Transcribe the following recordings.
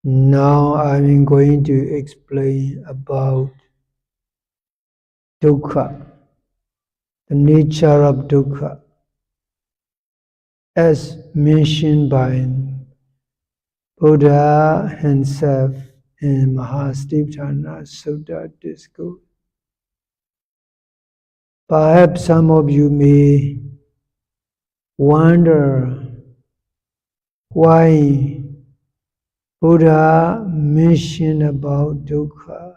Now I'm going to explain about dukkha, the nature of dukkha, as mentioned by Buddha himself in Mahastipatthana Sutta discourse. Perhaps some of you may wonder why Buddha mentioned about dukkha.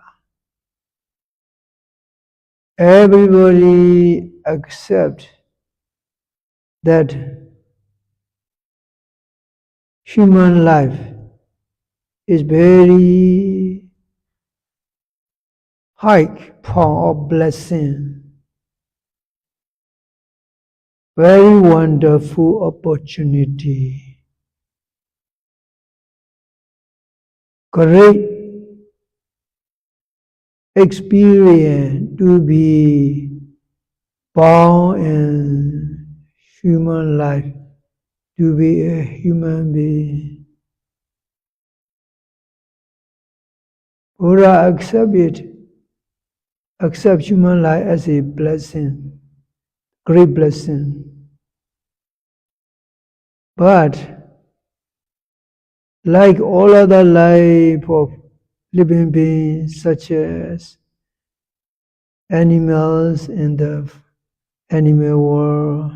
Everybody accepts that human life is very high form of blessing, very wonderful opportunity, great experience to be born in human life, to be a human being. Buddha accept human life as a blessing, great blessing. But like all other life of living beings, such as animals in the animal world,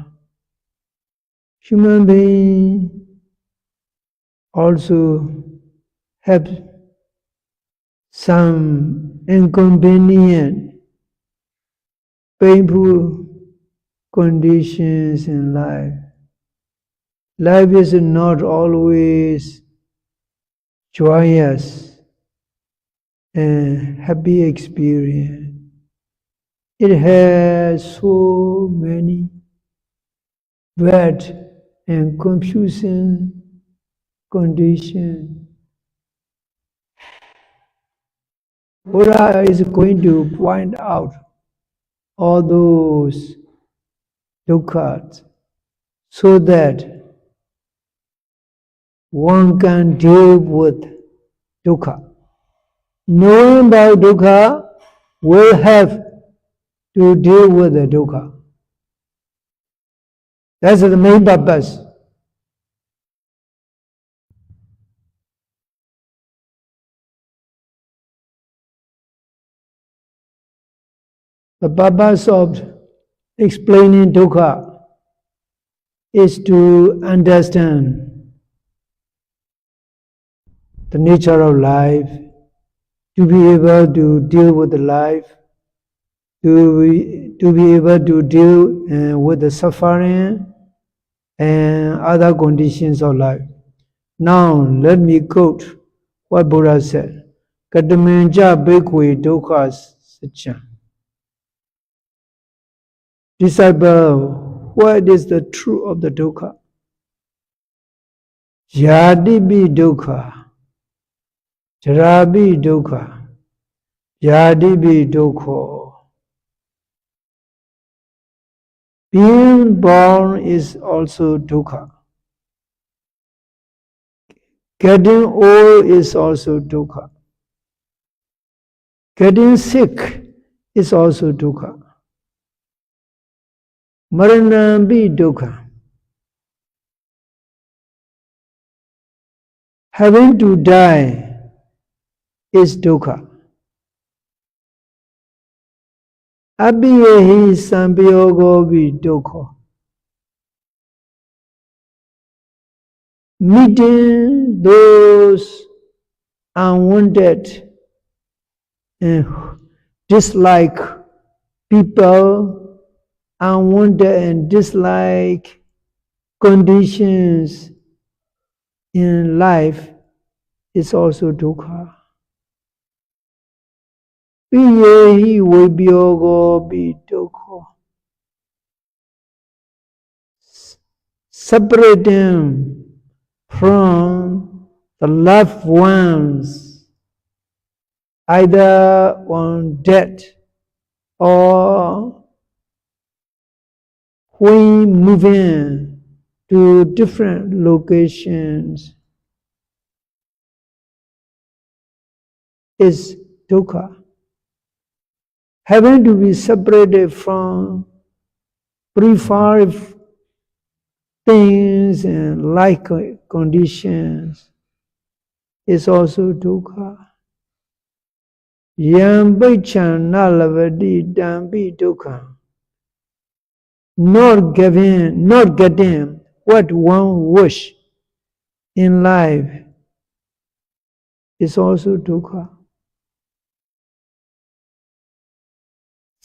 human beings also have some inconvenient, painful conditions in life. Life is not always joyous and happy experience. It has so many bad and confusing conditions. Buddha is going to point out all those dukkhas so that one can deal with dukkha. Knowing about dukkha will have to deal with the dukkha. That's the main purpose. The purpose of explaining dukkha is to understand the nature of life, to be able to deal with life, to be able to deal with the suffering and other conditions of life. Now let me quote what Buddha said. Katamenja bhikkhve dukkha saccam. Disciple, what is the truth of the dukkha? Yadibi dukkha, jarabi dukkha, yadibi dukkha. Being born is also dukkha. Getting old is also dukkha. Getting sick is also dukkha. Maranambi dukkha. Having to die is dukkha. Abhiyehi sambhyogovi dukkha. Meeting those unwanted and dislike people, unwanted and dislike conditions in life is also dukkha. Piyehi vibhyogo bi dukkha. Separating from the loved ones, either on death or when moving to different locations is dukkha. Having to be separated from preferred things and like conditions is also dukkha. Yam bhaichan nalavadi dambi dukkha. Not getting what one wish in life is also dukkha.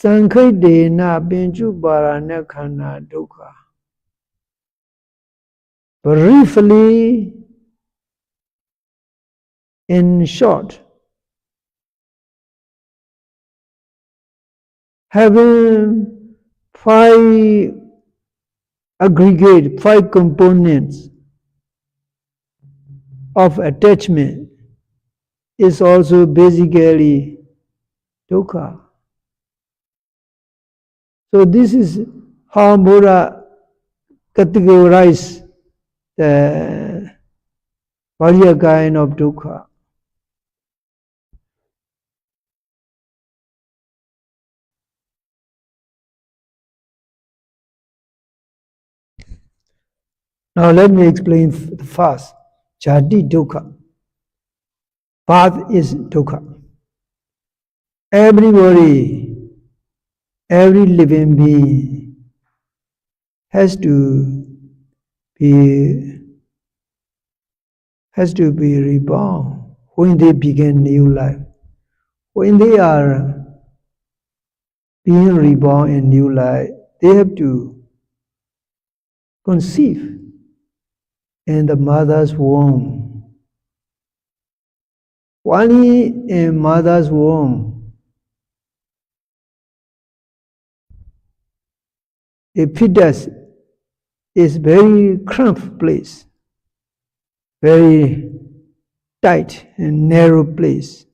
Sankhidena pinchu parana khana dukkha. Briefly, in short, having five components of attachment is also basically dukkha. So this is how Buddha categorized the various kind of dukkha. Now let me explain the first. Jati dukkha. Path is dukkha. Everybody, every living being has to be reborn when they begin new life. When they are being reborn in new life, they have to conceive in the mother's womb. Only in mother's womb, a fetus is very cramped place, very tight and narrow place.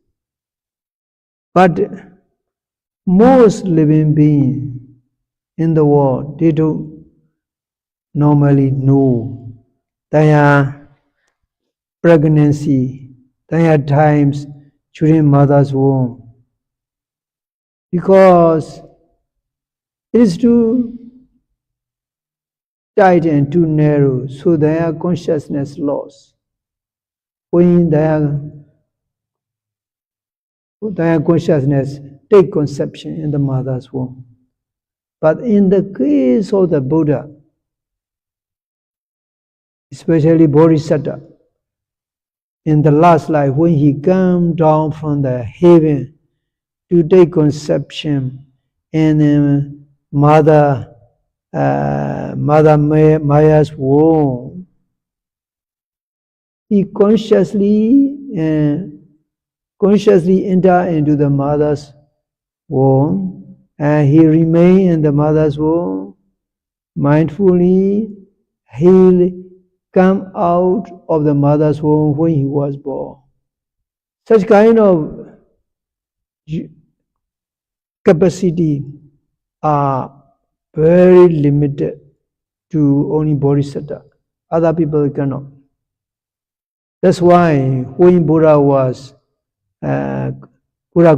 But most living beings in the world, they don't normally know their pregnancy, their times during mother's womb, because it is too tight and too narrow, so their consciousness lost. When their consciousness take conception in the mother's womb. But in the case of the Buddha, especially Bodhisattva, in the last life, when he came down from the heaven to take conception in Mother Maya's womb, he consciously enter into the mother's womb, and he remained in the mother's womb mindfully. He'll come out of the mother's womb when he was born. Such kind of capacity are very limited to only Bodhisattva. Other people cannot. That's why when Buddha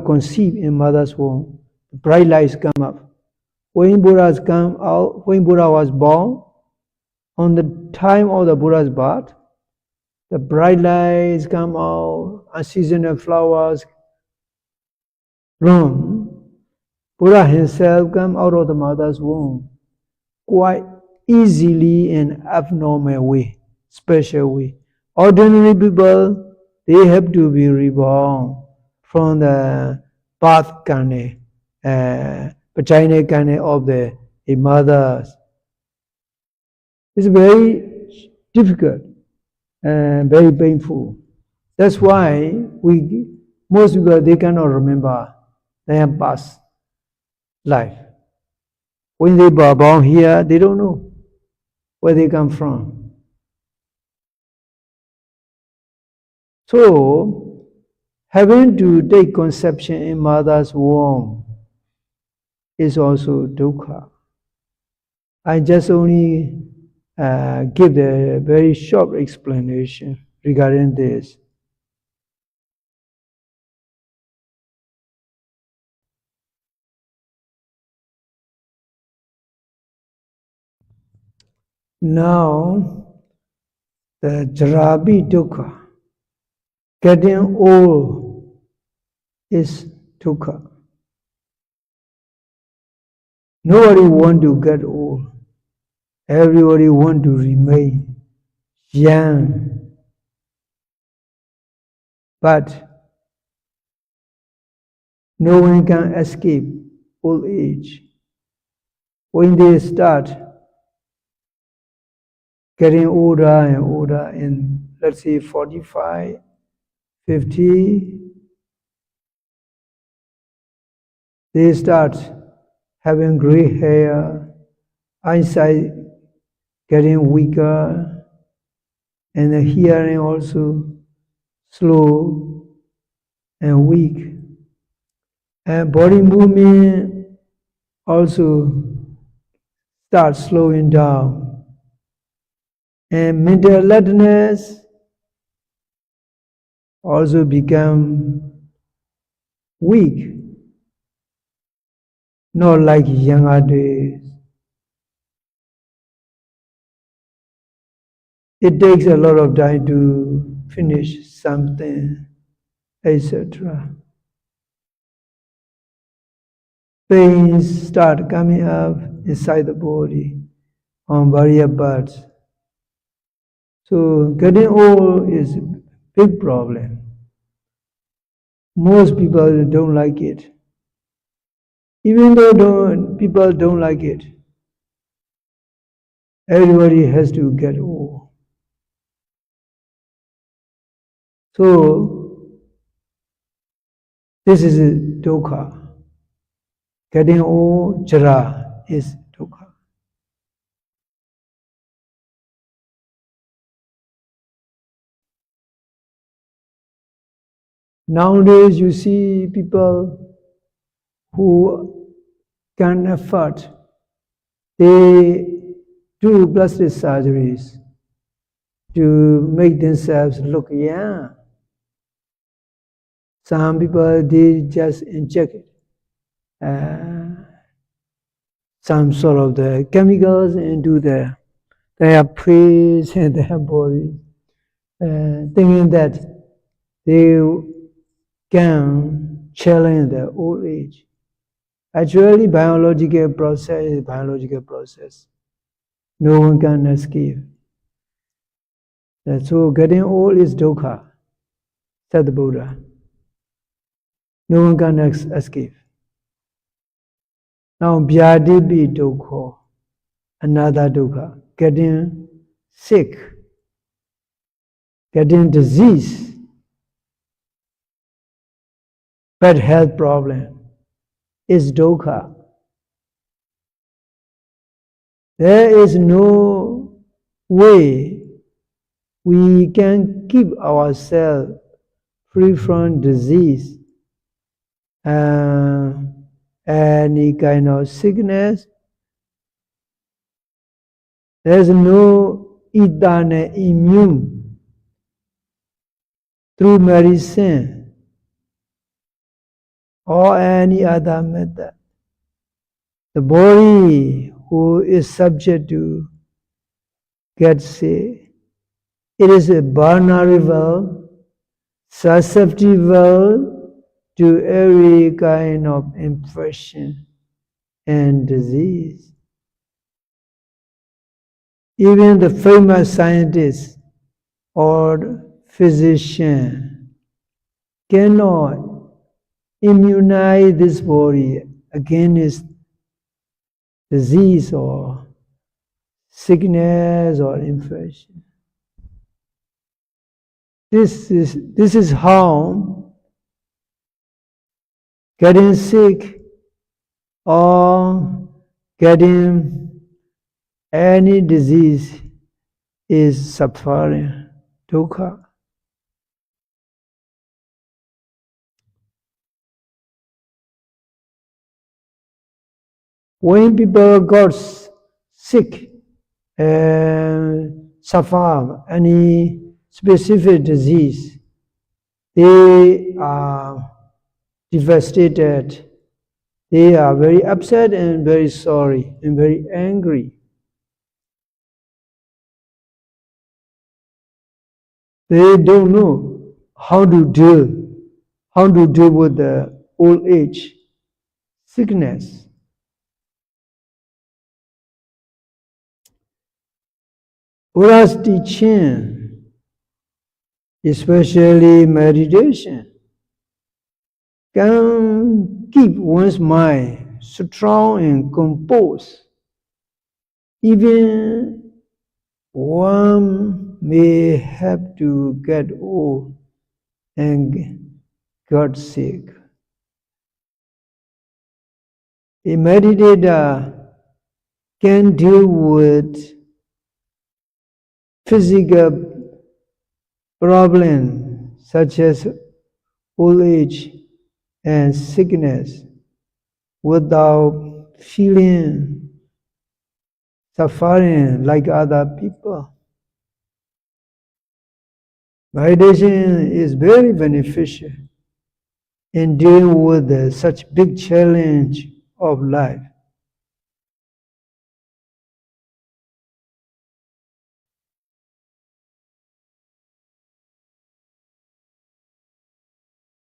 conceived in mother's womb, bright lights come up. When Buddha was born, on the time of the Buddha's birth, the bright lights come out, unseasonal flowers bloom. Buddha himself came out of the mother's womb quite easily in abnormal way, special way. Ordinary people, they have to be reborn from the birth kane, vagina kane of the mothers. It's very difficult and very painful. That's why most people, they cannot remember their past life. When they were born here, they don't know where they come from. So, having to take conception in mother's womb is also dukkha. I just only give the very short explanation regarding this. Now, the Jarabi Dukkha, getting old is Dukkha. Nobody want to get old. Everybody want to remain young. But no one can escape old age. When they start getting older and older, in let's say 45, 50, they start having gray hair, eyesight getting weaker, and the hearing also slow and weak. And body movement also starts slowing down. And mental alertness also become weak, not like younger days. It takes a lot of time to finish something, etc. Pains start coming up inside the body on various parts. So getting old is a big problem. Most people don't like it. Even though people don't like it, everybody has to get old. So this is a dukkha. Getting old, jara, is dukkha. Nowadays, you see people who can afford, they do plastic surgeries to make themselves look young. Some people, they just inject some sort of the chemicals into their face and their body, thinking that they can challenge their old age. Actually, biological process is biological process. No one can escape. So getting old is dukkha, said the Buddha. No one can escape. Now, vyadipi dukkha, another dukkha, getting sick, getting disease, bad health problem is dukkha. There is no way we can keep ourselves free from disease, any kind of sickness. There's no eternal immune through medicine or any other method. The body who is subject to get sick, it is vulnerable, susceptible to every kind of infection and disease. Even the famous scientist or physician cannot immunize this body against disease or sickness or infection. This is how getting sick or getting any disease is suffering, dukkha. When people got sick and suffer any specific disease, they are devastated. They are very upset and very sorry and very angry. They don't know how to deal with the old age, sickness. Buddha's teaching, especially meditation, can keep one's mind strong and composed. Even one may have to get old and got sick. A meditator can deal with physical problems such as old age and sickness without feeling suffering like other people. Meditation is very beneficial in dealing with such big challenge of life.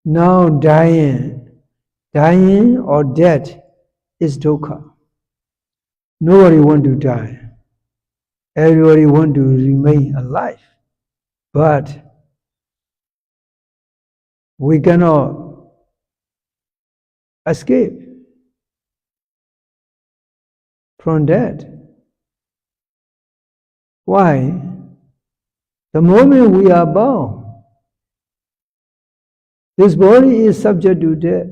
Now dying or death is dukkha. Nobody wants to die. Everybody wants to remain alive. But we cannot escape from that. Why? The moment we are born, this body is subject to death.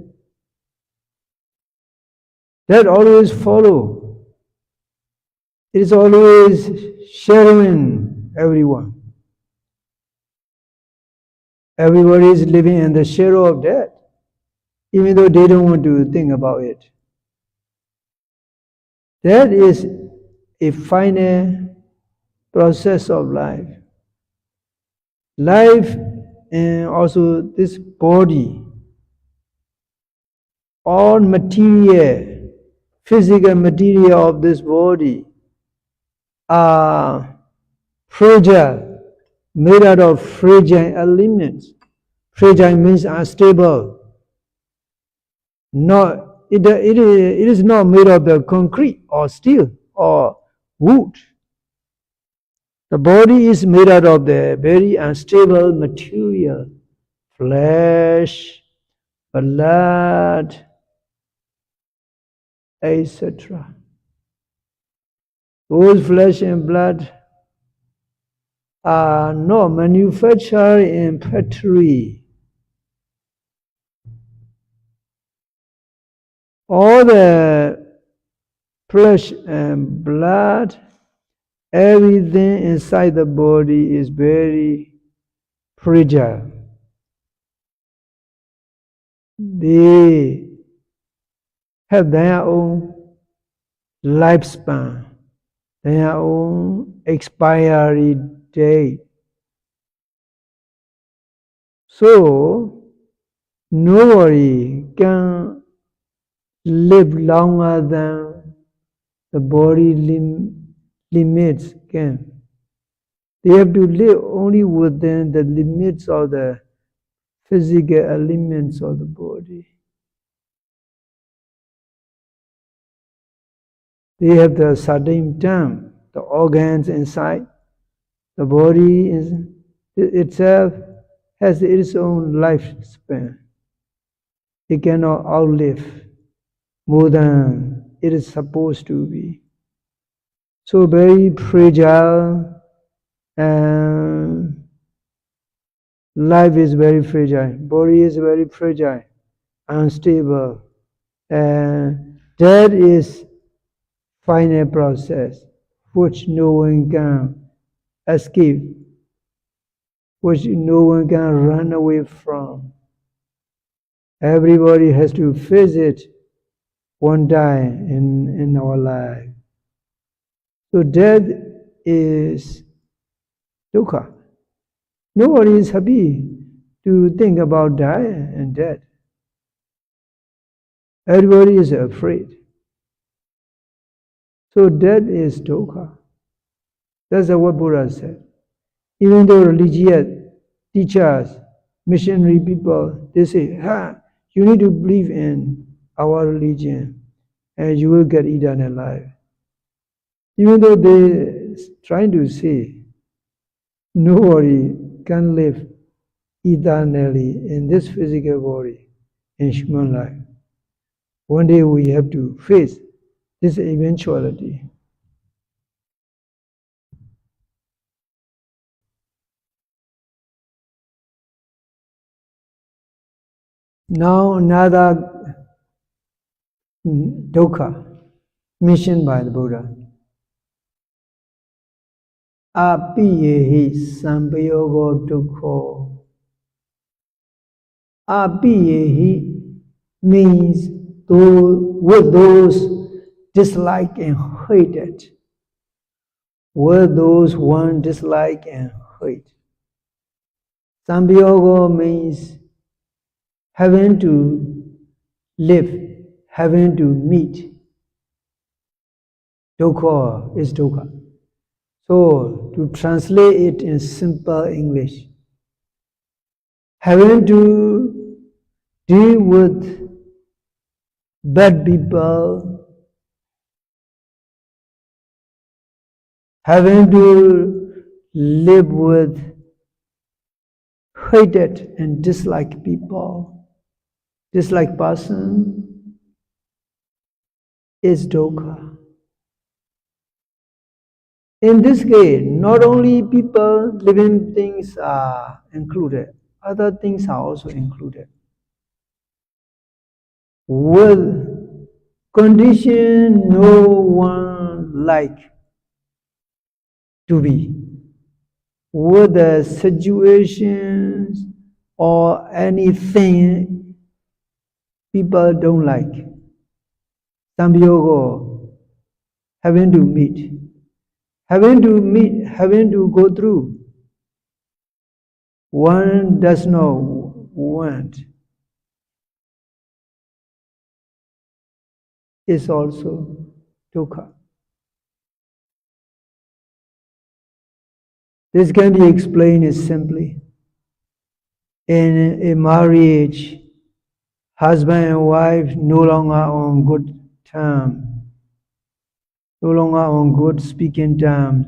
That always follow. It is always shadowing everyone. Everybody is living in the shadow of death, even though they don't want to think about it. That is a final process of life. Life and also this body, all material, physical material of this body are fragile, made out of fragile elements. Fragile means unstable. It is not made of the concrete or steel or wood. The body is made out of the very unstable material, flesh, blood, etc. Those flesh and blood are not manufactured in factory. All the flesh and blood, everything inside the body is very fragile. They have their own lifespan, their own expiry date. So, nobody can live longer than the body limits can. They have to live only within the limits of the physical elements of the body. They have the certain time, the organs inside. The body itself has its own lifespan. It cannot outlive more than it is supposed to be. So very fragile, and life is very fragile. Body is very fragile, unstable, and that is final process which no one can escape, which no one can run away from. Everybody has to face it one time in our life. So death is dukkha. Nobody is happy to think about dying and death. Everybody is afraid. So death is dukkha. That's what Buddha said. Even though religious teachers, missionary people, they say, you need to believe in our religion and you will get eternal life. Even though they're trying to say, nobody can live eternally in this physical body, in human life. One day we have to face this eventuality. Now another dukkha mentioned by the Buddha. Apiyehi sambayogo dukkho. Apiyehi means with those dislike and hated. With those one dislike and hate. Sambayogo means having to live, having to meet. Dukkha is dukkha. So, to translate it in simple English, having to deal with bad people, having to live with hated and disliked people, disliked person, is dukkha. In this case, not only people, living things are included, other things are also included. With condition no one like to be, with the situations or anything people don't like, Sambhyoga, having to meet, having to go through. One does not want is also dukkha. This can be explained as simply. In a marriage, husband and wife no longer on good terms, no longer on good speaking terms.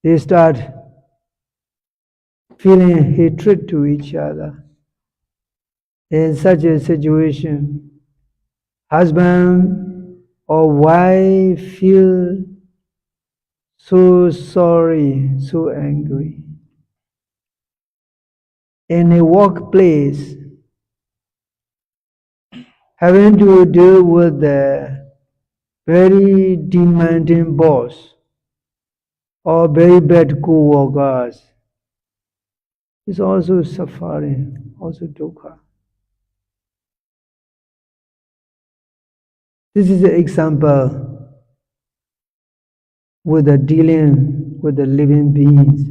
They start feeling hatred to each other. In such a situation, husband or wife feel so sorry, so angry. In a workplace, having to deal with the very demanding boss or very bad co-workers is also suffering, also dukkha. This is an example with the dealing with the living beings.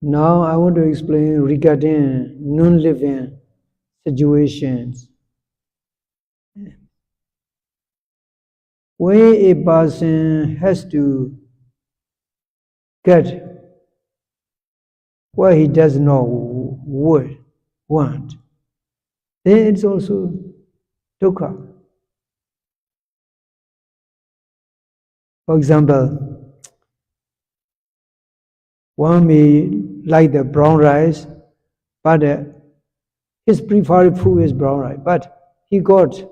Now I want to explain regarding non-living situations. When a person has to get what he does not want, then it's also dukkha. For example, one may like the brown rice, but his preferred food is brown rice. But he got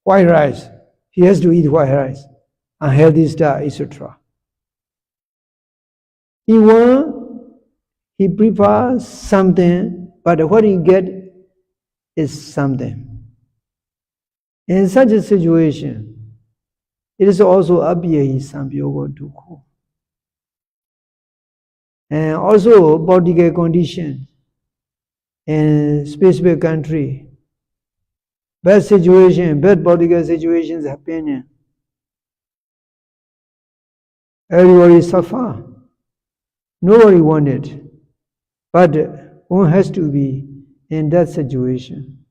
white rice. He has to eat white rice, unhealthy stuff, etc. He prefers something, but what he get is something. In such a situation, it is also abhyahi sambhyoga dukkha. And also political conditions in specific country, bad situation, bad political situations happening. Everybody suffer. Nobody wants it. But one has to be in that situation.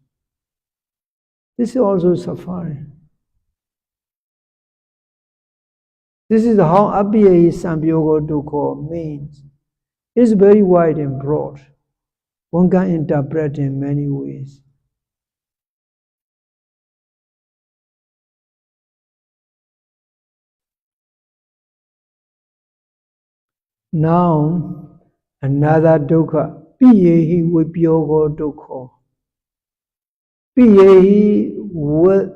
This is also suffering. This is how Abhaya Sambyoga Dukkha means. It is very wide and broad. One can interpret in many ways. Now, another dukkha, piyehi vipyoga dukkha. Piyehi with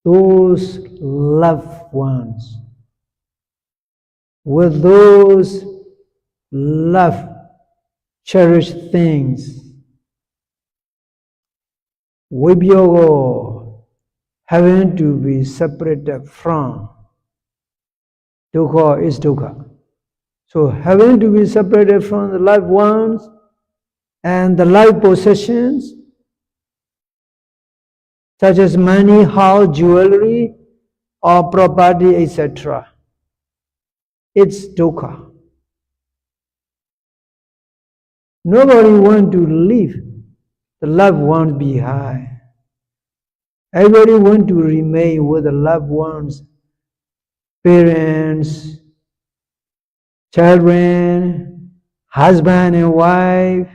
those loved ones, with those loved, cherished things. Vipyoga, having to be separated from. Dukkha is dukkha. So having to be separated from the loved ones and the life possessions, such as money, house, jewelry, or property, etc. It's dukkha. Nobody wants to leave the loved ones behind. Everybody wants to remain with the loved ones, parents, children, husband and wife,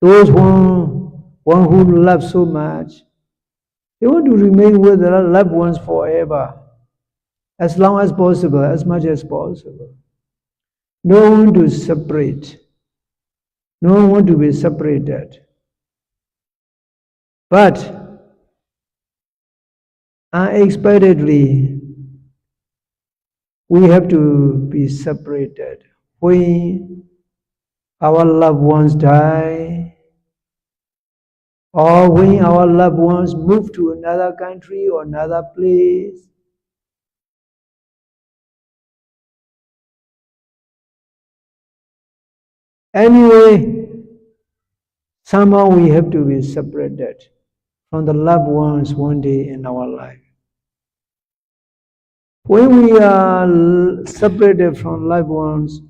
those one who love so much. They want to remain with their loved ones forever, as long as possible, as much as possible. No one to separate. No one want to be separated. But unexpectedly, we have to be separated. When our loved ones die, or when our loved ones move to another country or another place. Anyway, somehow we have to be separated from the loved ones one day in our life. When we are separated from loved ones,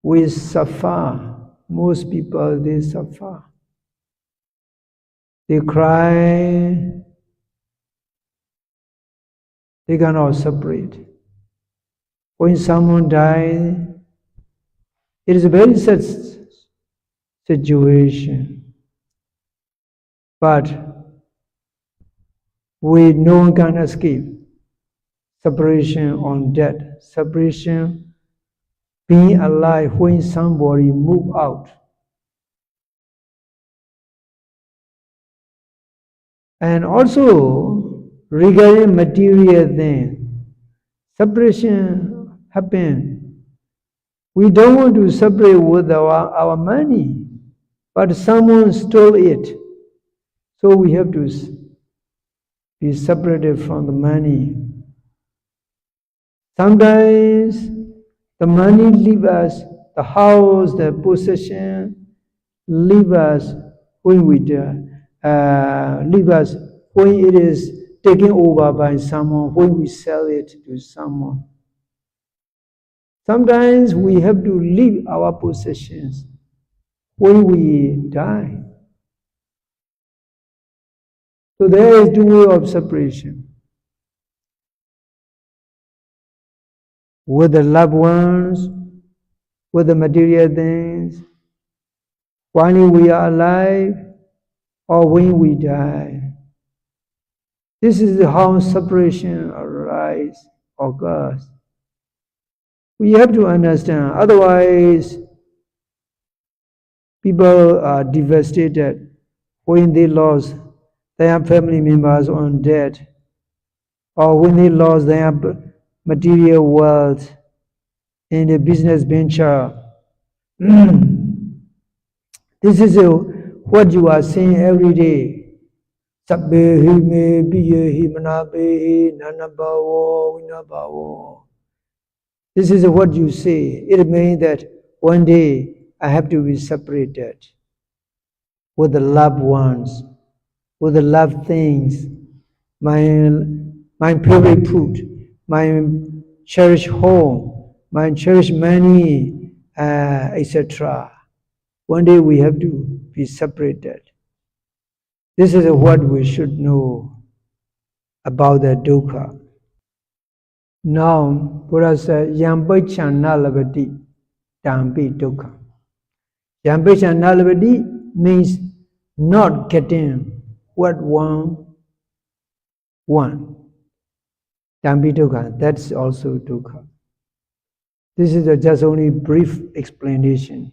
we suffer. Most people, they suffer. They cry. They cannot separate. When someone dies, it is a very sad situation. But no one can escape separation on death, separation being alive when somebody move out. And also regarding material things, separation happen. We don't want to separate with our money, but someone stole it. So we have to be separated from the money. Sometimes the money leave us, the house, the possession leave us when we die, leave us when it is taken over by someone, when we sell it to someone. Sometimes we have to leave our possessions when we die. So there is two ways of separation. With the loved ones, with the material things, while we are alive or when we die. This is how separation arises, occurs. We have to understand, otherwise people are devastated when they lost their family members on death, or when they lost their material wealth in a business venture. This is what you are saying every day. Sabbehi me biyehi manabehi nanabhawo vinabhawo. This is what you say. It means that one day I have to be separated. with the loved ones, with the loved things, my favorite food, my cherished home, my cherished money, etc. One day we have to be separated. This is what we should know about the dukkha. Now, Buddha said, Yambachana Lavati Dampi Dukkha. Yambachana Lavati means not getting what one want. Dampi Dukkha, that's also dukkha. This is just only brief explanation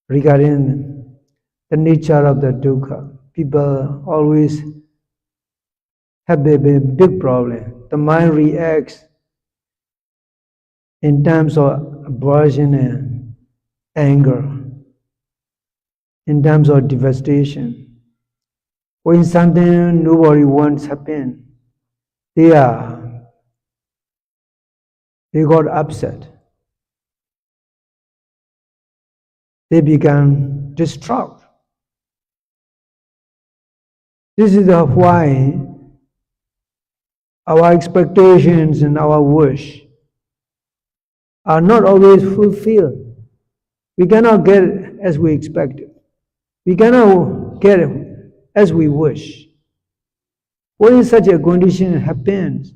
regarding the nature of the dukkha. People always have a big problem. The mind reacts in terms of aversion and anger, in terms of devastation. When something nobody wants happen, they got upset. They become distraught. This is why our expectations and our wish are not always fulfilled. We cannot get as we expected. We cannot get as we wish. When such a condition happens,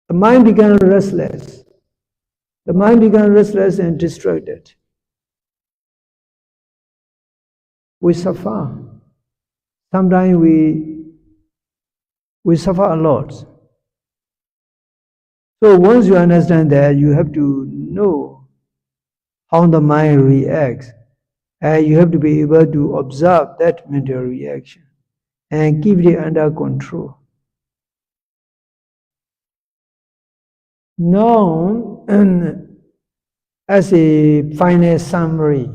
the mind becomes restless. The mind becomes restless and distracted. We suffer. Sometimes we suffer a lot. So once you understand that, you have to know how the mind reacts, and you have to be able to observe that mental reaction and keep it under control. Now, as a final summary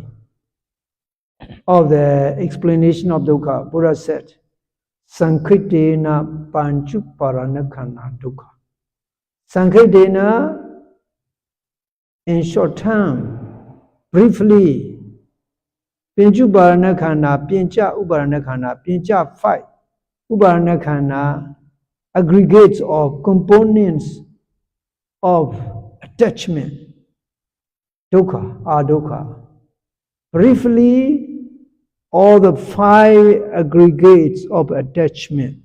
of the explanation of dukkha, Buddha said, Sankritena panchuparanakhana dukkha. Sankritena, in short term, briefly, Panchuparanakhana, Pincha Uparanakhana, Pincha 5, Uparanakhana, aggregates or components of attachment, dukkha or dukkha. Briefly, all the 5 aggregates of attachment,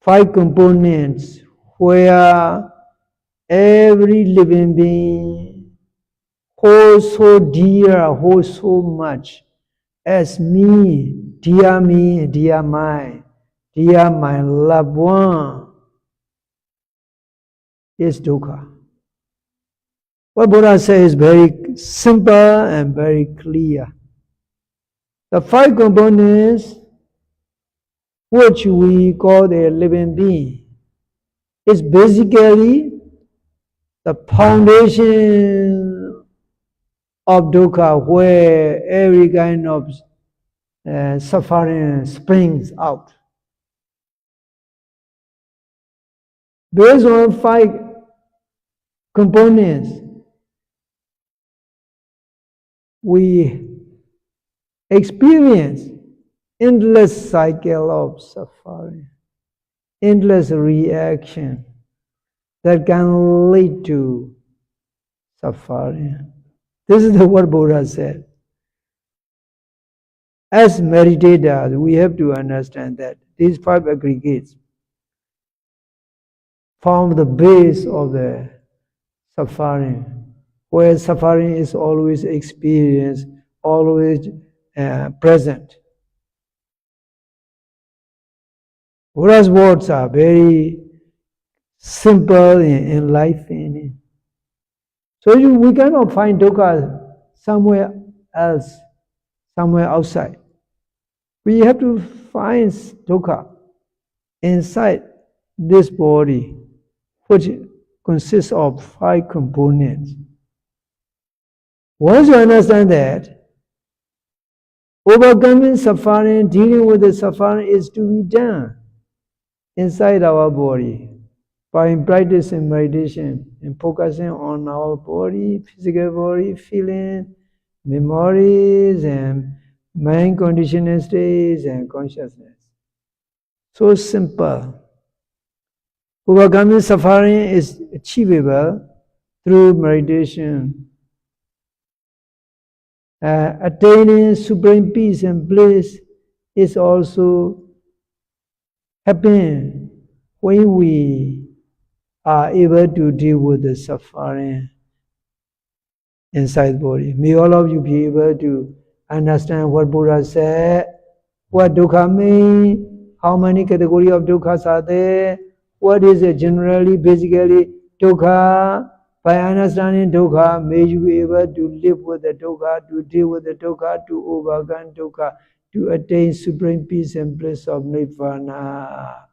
5 components where every living being holds so dear, holds so much as me, dear my loved one, is dukkha. What Buddha says is very simple and very clear. The 5 components which we call the living being is basically the foundation of dukkha, where every kind of suffering springs out. Based on 5 components, we experience endless cycle of suffering, endless reaction that can lead to suffering. This is what Buddha said. As meditators, we have to understand that these 5 aggregates form the base of the suffering, where suffering is always experienced, always present. Buddha's words are very simple and enlightening. So we cannot find dukkha somewhere else, somewhere outside. We have to find dukkha inside this body, which consists of 5 components. Once you understand that, overcoming suffering, dealing with the suffering is to be done inside our body by practicing meditation and focusing on our body, physical body, feeling, memories and mind conditioning states and consciousness. So simple. Overcoming suffering is achievable through meditation. Attaining supreme peace and bliss is also happening when we are able to deal with the suffering inside the body. May all of you be able to understand what Buddha said, what dukkha means, how many categories of dukkhas are there, what is it generally, basically, dukkha. By understanding dukkha, may you be able to live with the dukkha, to deal with the dukkha, to overcome dukkha, to attain supreme peace and bliss of Nirvana.